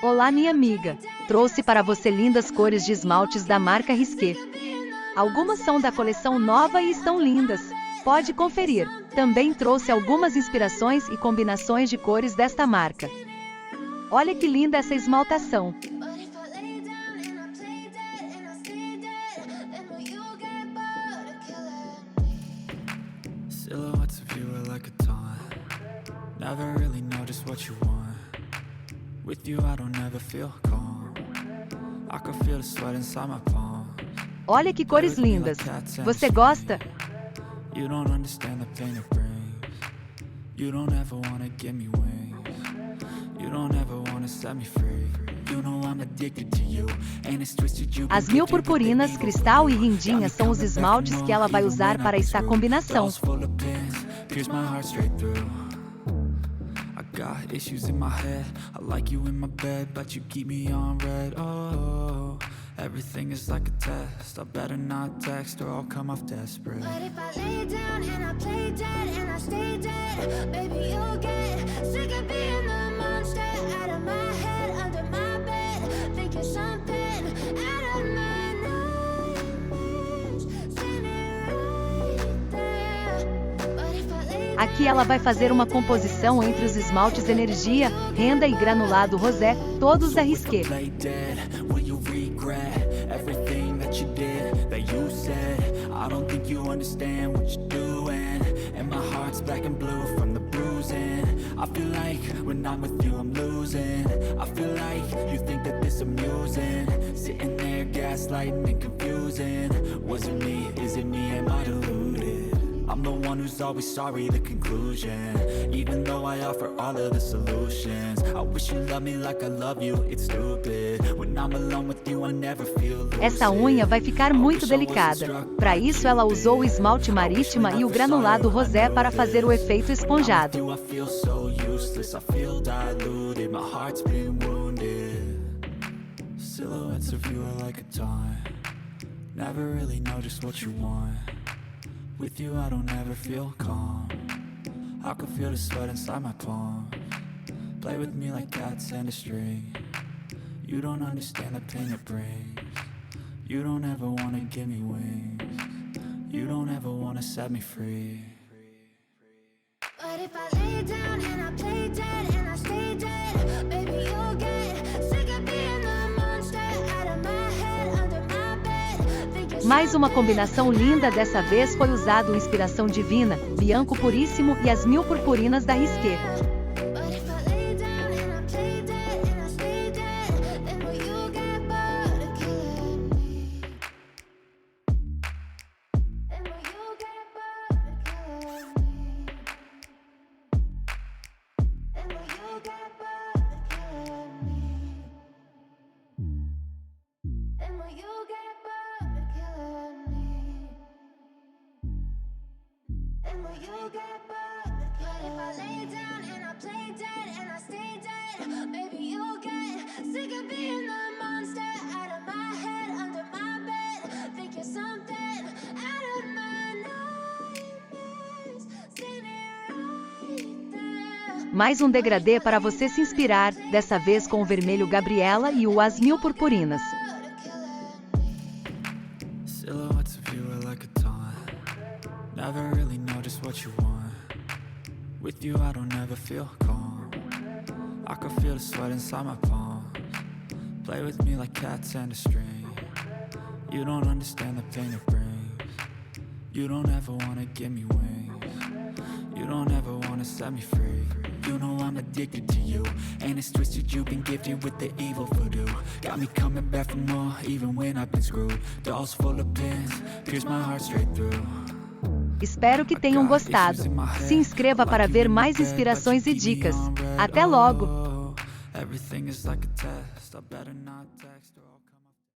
Olá, minha amiga! Trouxe para você lindas cores de esmaltes da marca Risqué. Algumas são da coleção nova e estão lindas. Pode conferir. Também trouxe algumas inspirações e combinações de cores desta marca. Olha que linda essa esmaltação! Silhouettes of you are like a taunt. Never really know just what you want. With you I don't ever feel calm. I can feel the sweat inside my palms. Olha que cores lindas! Você gosta? You don't understand the pain it brings. You don't ever wanna give me wings. You don't ever wanna set me free. You know I'm addicted to you. And it's twisted you. As 1000 purpurinas, cristal e rindinha são os esmaltes que ela vai usar para esta combinação. Got issues in my head. I like you in my bed, but you keep me on red. Oh, everything is like a test. I better not text or I'll come off desperate. But if I lay down and I play dead and I stay dead, baby, you'll get sick of being the monster out of my head, under my bed. Think you're something out of my nightmares. Standing right there. But if I lay down. Aqui ela vai fazer uma composição entre os esmaltes Energia, Renda e Granulado Rosé, todos da Risqué. I'm the one who's always sorry, the conclusion. Even though I offer all of the solutions, I wish you loved me like I love you, it's stupid. When I'm alone with you, I never feel lucid. Essa unha vai ficar muito delicada. Para isso ela usou o esmalte Marítima e o granulado rosé para fazer o efeito esponjado. I feel so useless, I feel diluted, my heart's been wounded. Silhouettes of you are like a taunt. Never really know just what you want. With you I don't ever feel calm. I can feel the sweat inside my palms. Play with me like cats and a string. You don't understand the pain it brings. You don't ever wanna give me wings. You don't ever wanna set me free. But if I lay down and I play dead and I stay dead, baby, you'll get sick of being the monster out of my head, under my bed. Think you're Mais uma combinação linda, dessa vez foi usado Inspiração Divina, Bianco Puríssimo e as 1000 purpurinas da Risqué. But if I lay down and I play dead and I stay dead, then will you get bored of killing me? Then will you get bored of killing me? Then will you get bored of killing me? Then will you get bored of killing me? Then will you get bored of killing me? But if I lay down and I play dead and I stay dead, baby, you'll get sick of being the monster out of my head, under my bed. Think you're something out of my nightmares. Standing right there. Mais um degradê para você se inspirar, dessa vez com o vermelho Gabriela e o as 1000 purpurinas. Silhouettes of you are like a taunt. Never really know just what you want. With you I don't ever feel calm. I can feel the sweat inside my palms. Play with me like cats and a string. You don't understand the pain it brings. You don't ever wanna give me wings. You don't ever wanna set me free. You know I'm addicted to you, and it's twisted, you've been gifted with the evil voodoo. Got me coming back for more, even when I've been screwed. Dolls full of pins, pierce my heart straight through. Espero que tenham gostado. Se inscreva para ver mais inspirações e dicas. Até logo! Everything is like a test, I better not text or